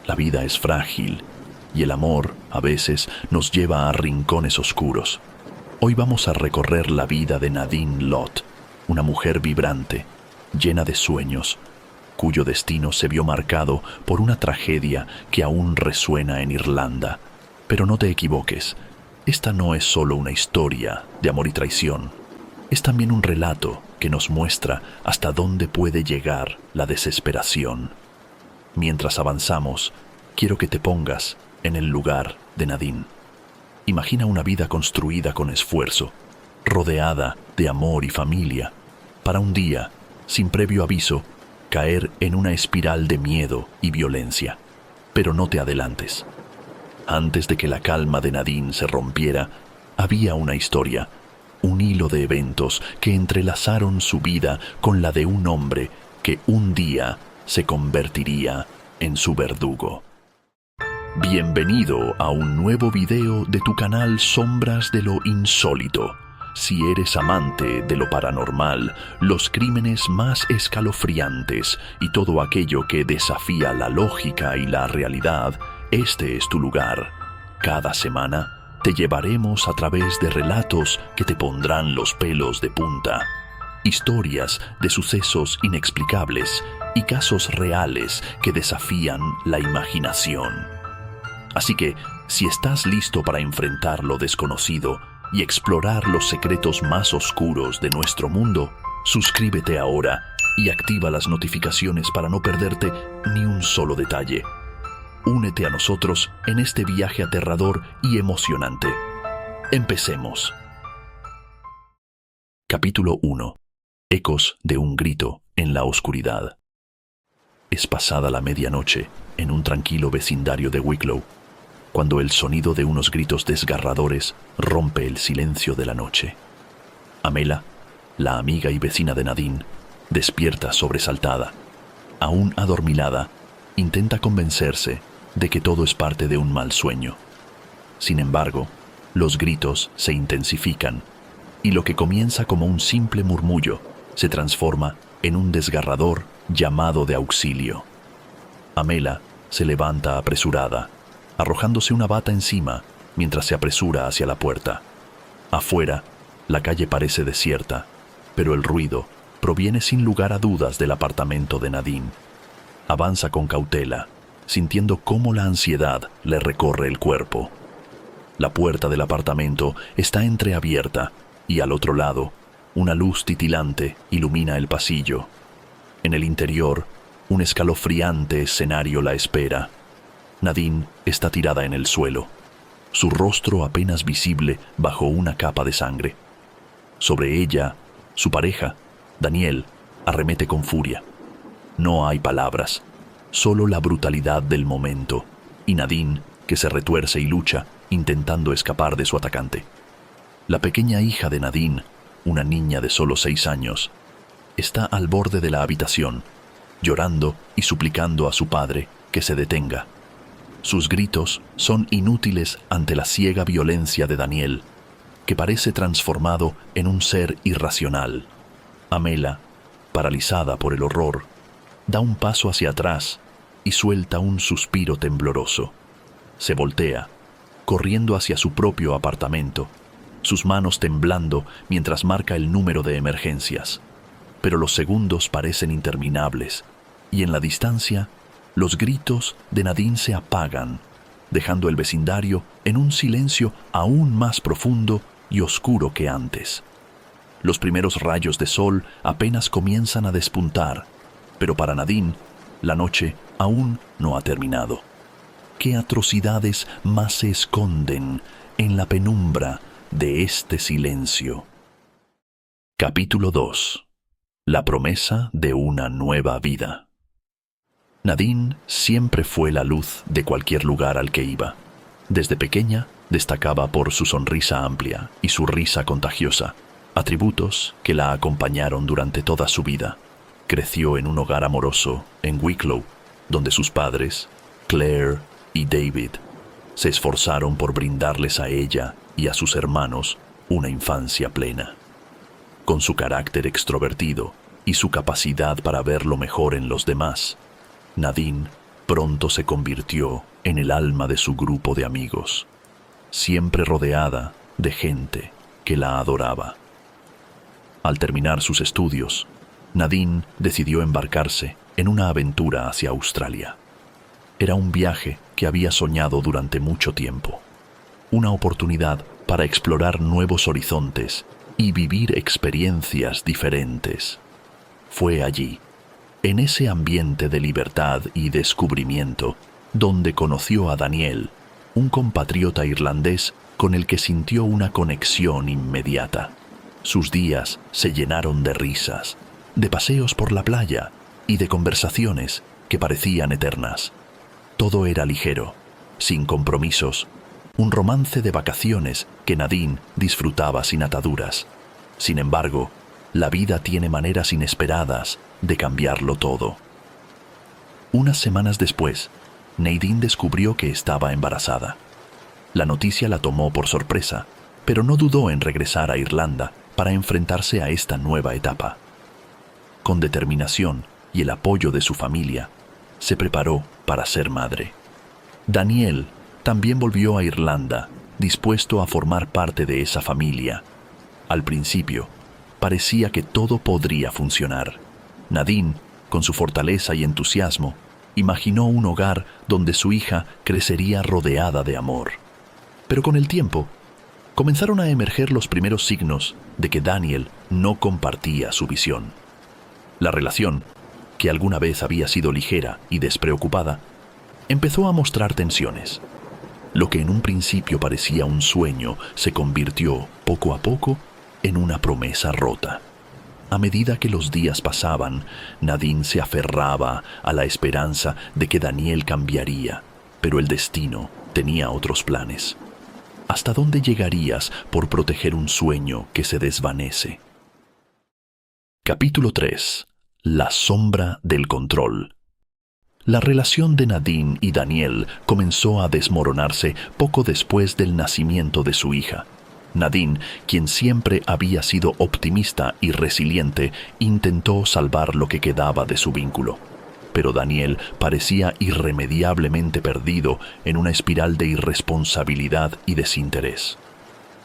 La vida es frágil y el amor, a veces, nos lleva a rincones oscuros. Hoy vamos a recorrer la vida de Nadine Lott, una mujer vibrante, llena de sueños, cuyo destino se vio marcado por una tragedia que aún resuena en Irlanda. Pero no te equivoques, esta no es solo una historia de amor y traición, es también un relato que nos muestra hasta dónde puede llegar la desesperación. Mientras avanzamos, quiero que te pongas en el lugar de Nadine. Imagina una vida construida con esfuerzo, rodeada de amor y familia, para un día, sin previo aviso, caer en una espiral de miedo y violencia. Pero no te adelantes. Antes de que la calma de Nadine se rompiera, había una historia, un hilo de eventos que entrelazaron su vida con la de un hombre que un día se convertiría en su verdugo. Bienvenido a un nuevo video de tu canal Sombras de lo Insólito. Si eres amante de lo paranormal, los crímenes más escalofriantes y todo aquello que desafía la lógica y la realidad, este es tu lugar. Cada semana te llevaremos a través de relatos que te pondrán los pelos de punta. Historias de sucesos inexplicables y casos reales que desafían la imaginación. Así que, si estás listo para enfrentar lo desconocido y explorar los secretos más oscuros de nuestro mundo, suscríbete ahora y activa las notificaciones para no perderte ni un solo detalle. Únete a nosotros en este viaje aterrador y emocionante. Empecemos. Capítulo 1. Ecos de un grito en la oscuridad. Es pasada la medianoche en un tranquilo vecindario de Wicklow, cuando el sonido de unos gritos desgarradores rompe el silencio de la noche. Amela, la amiga y vecina de Nadine, despierta sobresaltada. Aún adormilada, intenta convencerse de que todo es parte de un mal sueño. Sin embargo, los gritos se intensifican y lo que comienza como un simple murmullo se transforma en un desgarrador llamado de auxilio. Amela se levanta apresurada, arrojándose una bata encima mientras se apresura hacia la puerta. Afuera, la calle parece desierta, pero el ruido proviene sin lugar a dudas del apartamento de Nadine. Avanza con cautela, sintiendo cómo la ansiedad le recorre el cuerpo. La puerta del apartamento está entreabierta y al otro lado, una luz titilante ilumina el pasillo. En el interior, un escalofriante escenario la espera. Nadine está tirada en el suelo, su rostro apenas visible bajo una capa de sangre. Sobre ella, su pareja, Daniel, arremete con furia. No hay palabras, solo la brutalidad del momento, y Nadine, que se retuerce y lucha, intentando escapar de su atacante. La pequeña hija de Nadine, una niña de solo 6 años, está al borde de la habitación, llorando y suplicando a su padre que se detenga. Sus gritos son inútiles ante la ciega violencia de Daniel, que parece transformado en un ser irracional. Amela, paralizada por el horror, da un paso hacia atrás y suelta un suspiro tembloroso. Se voltea, corriendo hacia su propio apartamento, sus manos temblando mientras marca el número de emergencias. Pero los segundos parecen interminables, y en la distancia, los gritos de Nadine se apagan, dejando el vecindario en un silencio aún más profundo y oscuro que antes. Los primeros rayos de sol apenas comienzan a despuntar, pero para Nadine, la noche aún no ha terminado. ¿Qué atrocidades más se esconden en la penumbra de este silencio? Capítulo 2. La promesa de una nueva vida. Nadine siempre fue la luz de cualquier lugar al que iba. Desde pequeña destacaba por su sonrisa amplia y su risa contagiosa, atributos que la acompañaron durante toda su vida. Creció en un hogar amoroso en Wicklow, donde sus padres, Claire y David, se esforzaron por brindarles a ella y a sus hermanos una infancia plena. Con su carácter extrovertido y su capacidad para ver lo mejor en los demás, Nadine pronto se convirtió en el alma de su grupo de amigos, siempre rodeada de gente que la adoraba. Al terminar sus estudios, Nadine decidió embarcarse en una aventura hacia Australia. Era un viaje que había soñado durante mucho tiempo, una oportunidad para explorar nuevos horizontes y vivir experiencias diferentes. Fue allí, en ese ambiente de libertad y descubrimiento, donde conoció a Daniel, un compatriota irlandés con el que sintió una conexión inmediata. Sus días se llenaron de risas, de paseos por la playa y de conversaciones que parecían eternas. Todo era ligero, sin compromisos, un romance de vacaciones que Nadine disfrutaba sin ataduras. Sin embargo, la vida tiene maneras inesperadas de cambiarlo todo. Unas semanas después, Nadine descubrió que estaba embarazada. La noticia la tomó por sorpresa, pero no dudó en regresar a Irlanda para enfrentarse a esta nueva etapa. Con determinación y el apoyo de su familia, se preparó para ser madre. Daniel también volvió a Irlanda, dispuesto a formar parte de esa familia. Al principio, parecía que todo podría funcionar. Nadine, con su fortaleza y entusiasmo, imaginó un hogar donde su hija crecería rodeada de amor. Pero con el tiempo, comenzaron a emerger los primeros signos de que Daniel no compartía su visión. La relación, que alguna vez había sido ligera y despreocupada, empezó a mostrar tensiones. Lo que en un principio parecía un sueño se convirtió, poco a poco, en una promesa rota. A medida que los días pasaban, Nadine se aferraba a la esperanza de que Daniel cambiaría, pero el destino tenía otros planes. ¿Hasta dónde llegarías por proteger un sueño que se desvanece? Capítulo 3. La sombra del control. La relación de Nadine y Daniel comenzó a desmoronarse poco después del nacimiento de su hija. Nadine, quien siempre había sido optimista y resiliente, intentó salvar lo que quedaba de su vínculo. Pero Daniel parecía irremediablemente perdido en una espiral de irresponsabilidad y desinterés.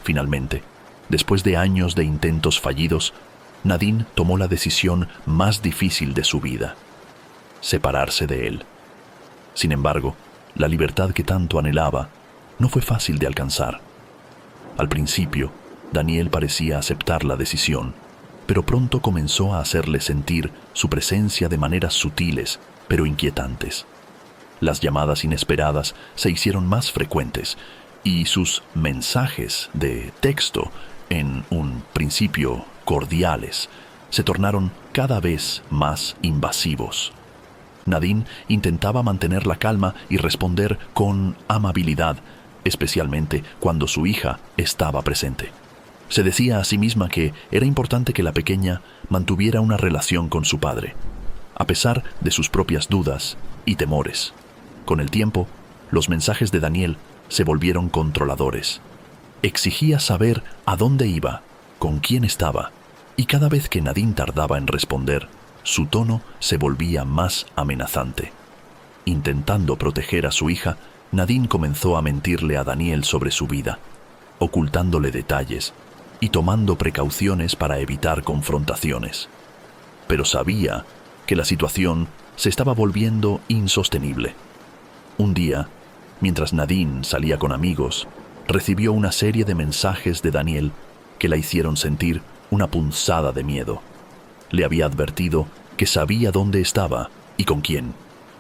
Finalmente, después de años de intentos fallidos, Nadine tomó la decisión más difícil de su vida: separarse de él. Sin embargo, la libertad que tanto anhelaba no fue fácil de alcanzar. Al principio, Daniel parecía aceptar la decisión, pero pronto comenzó a hacerle sentir su presencia de maneras sutiles, pero inquietantes. Las llamadas inesperadas se hicieron más frecuentes, y sus mensajes de texto, en un principio cordiales, se tornaron cada vez más invasivos. Nadine intentaba mantener la calma y responder con amabilidad, especialmente cuando su hija estaba presente. Se decía a sí misma que era importante que la pequeña mantuviera una relación con su padre, a pesar de sus propias dudas y temores. Con el tiempo, los mensajes de Daniel se volvieron controladores. Exigía saber a dónde iba, con quién estaba, y cada vez que Nadine tardaba en responder, su tono se volvía más amenazante. Intentando proteger a su hija, Nadine comenzó a mentirle a Daniel sobre su vida, ocultándole detalles y tomando precauciones para evitar confrontaciones. Pero sabía que la situación se estaba volviendo insostenible. Un día, mientras Nadine salía con amigos, recibió una serie de mensajes de Daniel que la hicieron sentir una punzada de miedo. Le había advertido que sabía dónde estaba y con quién,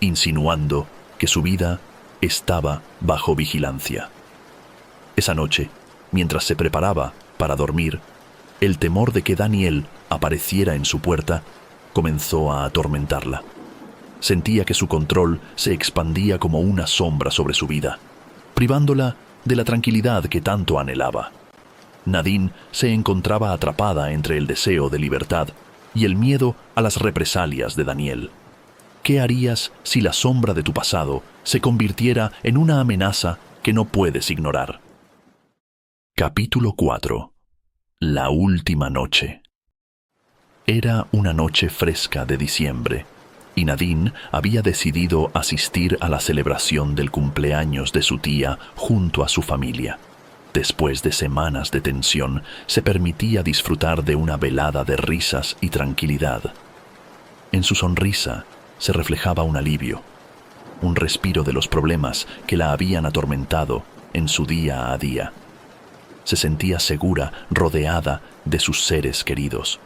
insinuando que su vida estaba bajo vigilancia. Esa noche, mientras se preparaba para dormir, el temor de que Daniel apareciera en su puerta comenzó a atormentarla. Sentía que su control se expandía como una sombra sobre su vida, privándola de la tranquilidad que tanto anhelaba. Nadine se encontraba atrapada entre el deseo de libertad y el miedo a las represalias de Daniel. ¿Qué harías si la sombra de tu pasado se convirtiera en una amenaza que no puedes ignorar? Capítulo 4. La última noche. Era una noche fresca de diciembre. y Nadine había decidido asistir a la celebración del cumpleaños de su tía junto a su familia. Después de semanas de tensión, se permitía disfrutar de una velada de risas y tranquilidad. En su sonrisa se reflejaba un alivio, un respiro de los problemas que la habían atormentado en su día a día. Se sentía segura, rodeada de sus seres queridos,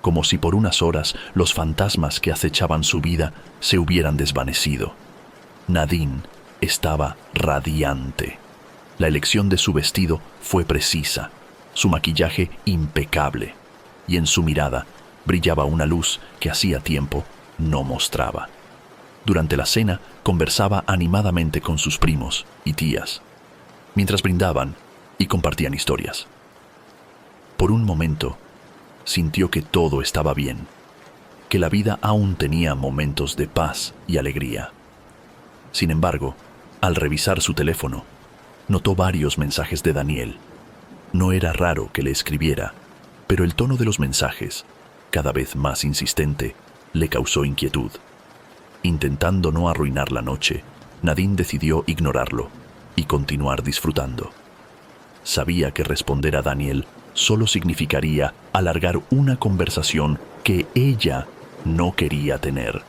como si por unas horas los fantasmas que acechaban su vida se hubieran desvanecido. Nadine estaba radiante. La elección de su vestido fue precisa, su maquillaje impecable, y en su mirada brillaba una luz que hacía tiempo no mostraba. Durante la cena conversaba animadamente con sus primos y tías, mientras brindaban y compartían historias. Por un momento, sintió que todo estaba bien, que la vida aún tenía momentos de paz y alegría. Sin embargo, al revisar su teléfono, notó varios mensajes de Daniel. No era raro que le escribiera, pero el tono de los mensajes, cada vez más insistente, le causó inquietud. Intentando no arruinar la noche, Nadine decidió ignorarlo y continuar disfrutando. Sabía que responder a Daniel solo significaría alargar una conversación que ella no quería tener.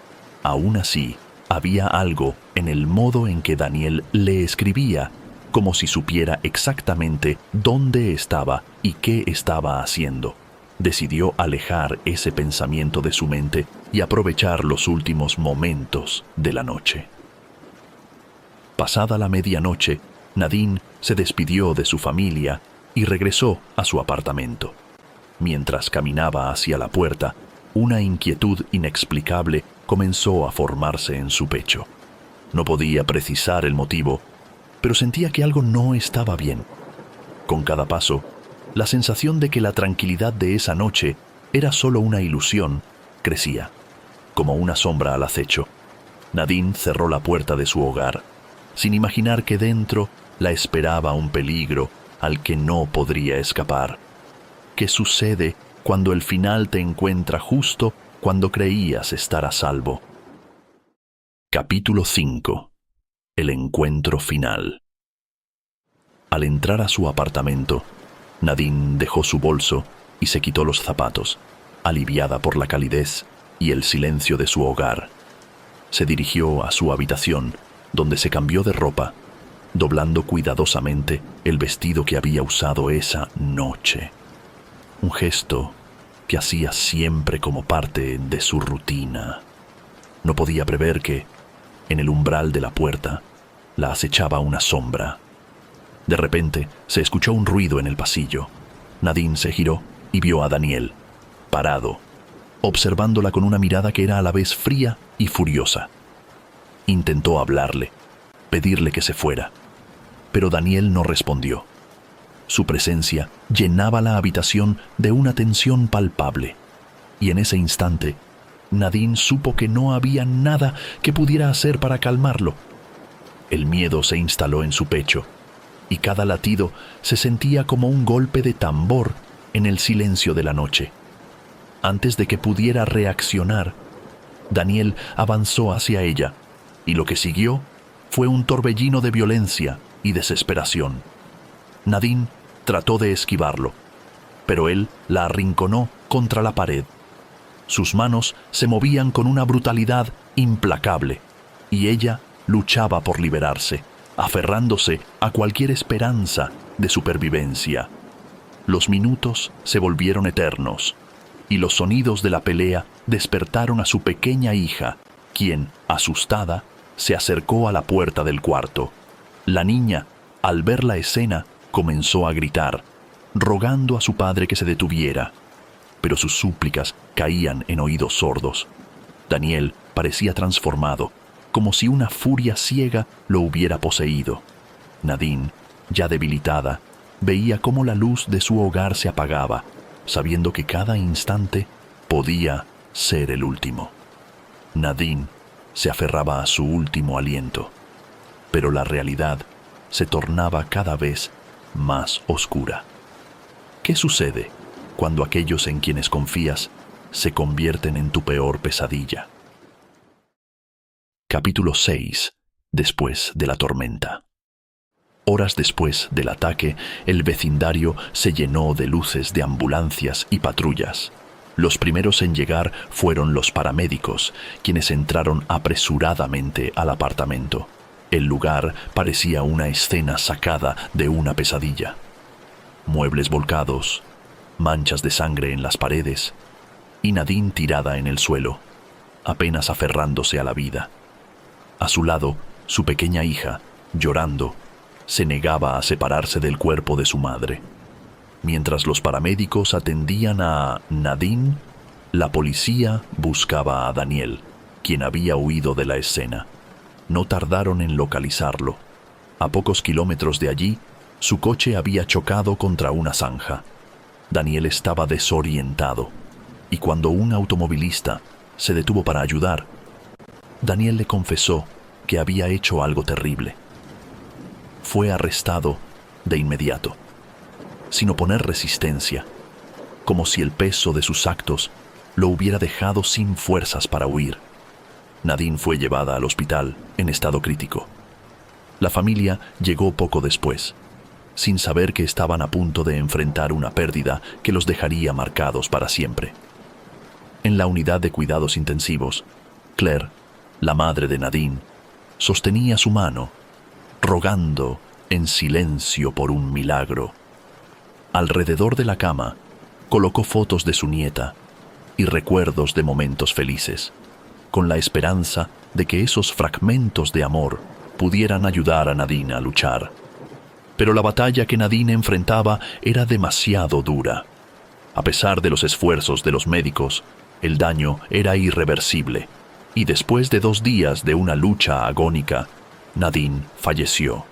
Aún así, había algo en el modo en que Daniel le escribía, como si supiera exactamente dónde estaba y qué estaba haciendo. Decidió alejar ese pensamiento de su mente y aprovechar los últimos momentos de la noche. Pasada la medianoche, Nadine se despidió de su familia y regresó a su apartamento. Mientras caminaba hacia la puerta, una inquietud inexplicable comenzó a formarse en su pecho. No podía precisar el motivo, pero sentía que algo no estaba bien. Con cada paso, la sensación de que la tranquilidad de esa noche era solo una ilusión crecía, como una sombra al acecho. Nadine cerró la puerta de su hogar, sin imaginar que dentro la esperaba un peligro al que no podría escapar. ¿Qué sucede cuando el final te encuentra justo cuando creías estar a salvo? Capítulo 5. El encuentro final. Al entrar a su apartamento, Nadine dejó su bolso y se quitó los zapatos, aliviada por la calidez y el silencio de su hogar. Se dirigió a su habitación, donde se cambió de ropa, doblando cuidadosamente el vestido que había usado esa noche. Un gesto que hacía siempre como parte de su rutina. No podía prever que, en el umbral de la puerta, la acechaba una sombra. De repente, se escuchó un ruido en el pasillo. Nadine se giró y vio a Daniel, parado, observándola con una mirada que era a la vez fría y furiosa. Intentó hablarle, pedirle que se fuera, pero Daniel no respondió. Su presencia llenaba la habitación de una tensión palpable, y en ese instante, Nadine supo que no había nada que pudiera hacer para calmarlo. El miedo se instaló en su pecho, y cada latido se sentía como un golpe de tambor en el silencio de la noche. Antes de que pudiera reaccionar, Daniel avanzó hacia ella, y lo que siguió fue un torbellino de violencia y desesperación. Nadine trató de esquivarlo, pero él la arrinconó contra la pared. Sus manos se movían con una brutalidad implacable, y ella luchaba por liberarse, aferrándose a cualquier esperanza de supervivencia. Los minutos se volvieron eternos, y los sonidos de la pelea despertaron a su pequeña hija, quien, asustada, se acercó a la puerta del cuarto. La niña, al ver la escena, comenzó a gritar, rogando a su padre que se detuviera, pero sus súplicas caían en oídos sordos. Daniel parecía transformado, como si una furia ciega lo hubiera poseído. Nadine, ya debilitada, veía cómo la luz de su hogar se apagaba, sabiendo que cada instante podía ser el último. Nadine se aferraba a su último aliento, pero la realidad se tornaba cada vez más oscura. ¿Qué sucede cuando aquellos en quienes confías se convierten en tu peor pesadilla? Capítulo 6. Después de la tormenta. Horas después del ataque, el vecindario se llenó de luces de ambulancias y patrullas. Los primeros en llegar fueron los paramédicos, quienes entraron apresuradamente al apartamento. El lugar parecía una escena sacada de una pesadilla. Muebles volcados, manchas de sangre en las paredes, y Nadine tirada en el suelo, apenas aferrándose a la vida. A su lado, su pequeña hija, llorando, se negaba a separarse del cuerpo de su madre. Mientras los paramédicos atendían a Nadine, la policía buscaba a Daniel, quien había huido de la escena. No tardaron en localizarlo. A pocos kilómetros de allí, su coche había chocado contra una zanja. Daniel estaba desorientado, y cuando un automovilista se detuvo para ayudar, Daniel le confesó que había hecho algo terrible. Fue arrestado de inmediato, sin oponer resistencia, como si el peso de sus actos lo hubiera dejado sin fuerzas para huir. Nadine fue llevada al hospital en estado crítico. La familia llegó poco después, sin saber que estaban a punto de enfrentar una pérdida que los dejaría marcados para siempre. En la unidad de cuidados intensivos, Claire, la madre de Nadine, sostenía su mano, rogando en silencio por un milagro. Alrededor de la cama, colocó fotos de su nieta y recuerdos de momentos felices, con la esperanza de que esos fragmentos de amor pudieran ayudar a Nadine a luchar. Pero la batalla que Nadine enfrentaba era demasiado dura. A pesar de los esfuerzos de los médicos, el daño era irreversible, y después de 2 días de una lucha agónica, Nadine falleció.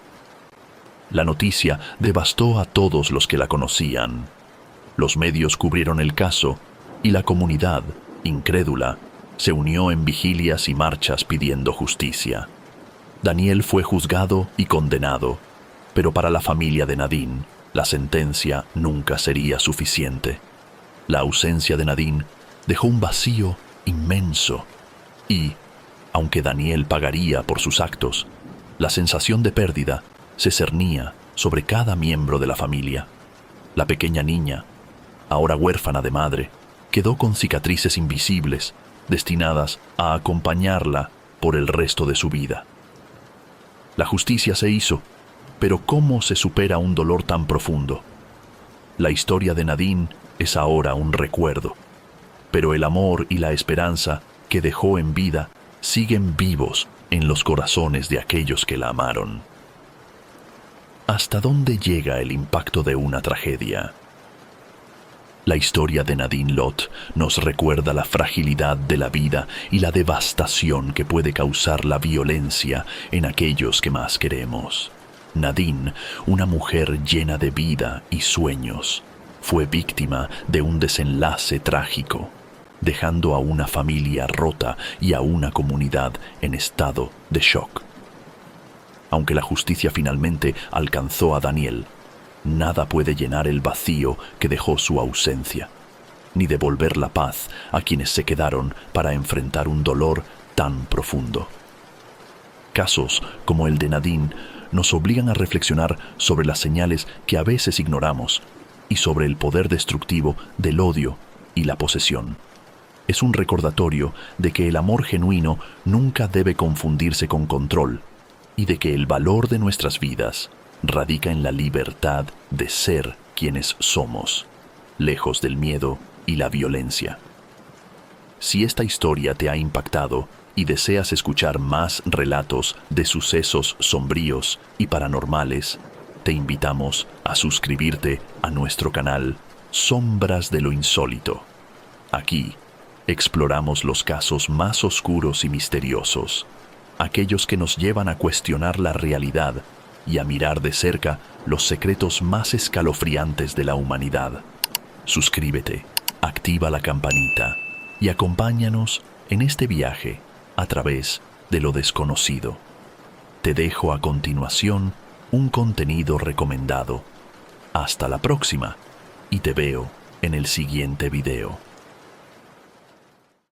La noticia devastó a todos los que la conocían. Los medios cubrieron el caso y la comunidad, incrédula, se unió en vigilias y marchas pidiendo justicia. Daniel fue juzgado y condenado, pero para la familia de Nadine, la sentencia nunca sería suficiente. La ausencia de Nadine dejó un vacío inmenso y, aunque Daniel pagaría por sus actos, la sensación de pérdida se cernía sobre cada miembro de la familia. La pequeña niña, ahora huérfana de madre, quedó con cicatrices invisibles, destinadas a acompañarla por el resto de su vida. La justicia se hizo, pero ¿cómo se supera un dolor tan profundo? La historia de Nadine es ahora un recuerdo, pero el amor y la esperanza que dejó en vida siguen vivos en los corazones de aquellos que la amaron. ¿Hasta dónde llega el impacto de una tragedia? La historia de Nadine Lott nos recuerda la fragilidad de la vida y la devastación que puede causar la violencia en aquellos que más queremos. Nadine, una mujer llena de vida y sueños, fue víctima de un desenlace trágico, dejando a una familia rota y a una comunidad en estado de shock. Aunque la justicia finalmente alcanzó a Daniel, nada puede llenar el vacío que dejó su ausencia, ni devolver la paz a quienes se quedaron para enfrentar un dolor tan profundo. Casos como el de Nadine nos obligan a reflexionar sobre las señales que a veces ignoramos y sobre el poder destructivo del odio y la posesión. Es un recordatorio de que el amor genuino nunca debe confundirse con control y de que el valor de nuestras vidas radica en la libertad de ser quienes somos, lejos del miedo y la violencia. Si esta historia te ha impactado y deseas escuchar más relatos de sucesos sombríos y paranormales, te invitamos a suscribirte a nuestro canal Sombras de lo Insólito. Aquí exploramos los casos más oscuros y misteriosos, aquellos que nos llevan a cuestionar la realidad y a mirar de cerca los secretos más escalofriantes de la humanidad. Suscríbete, activa la campanita y acompáñanos en este viaje a través de lo desconocido. Te dejo a continuación un contenido recomendado. Hasta la próxima y te veo en el siguiente video.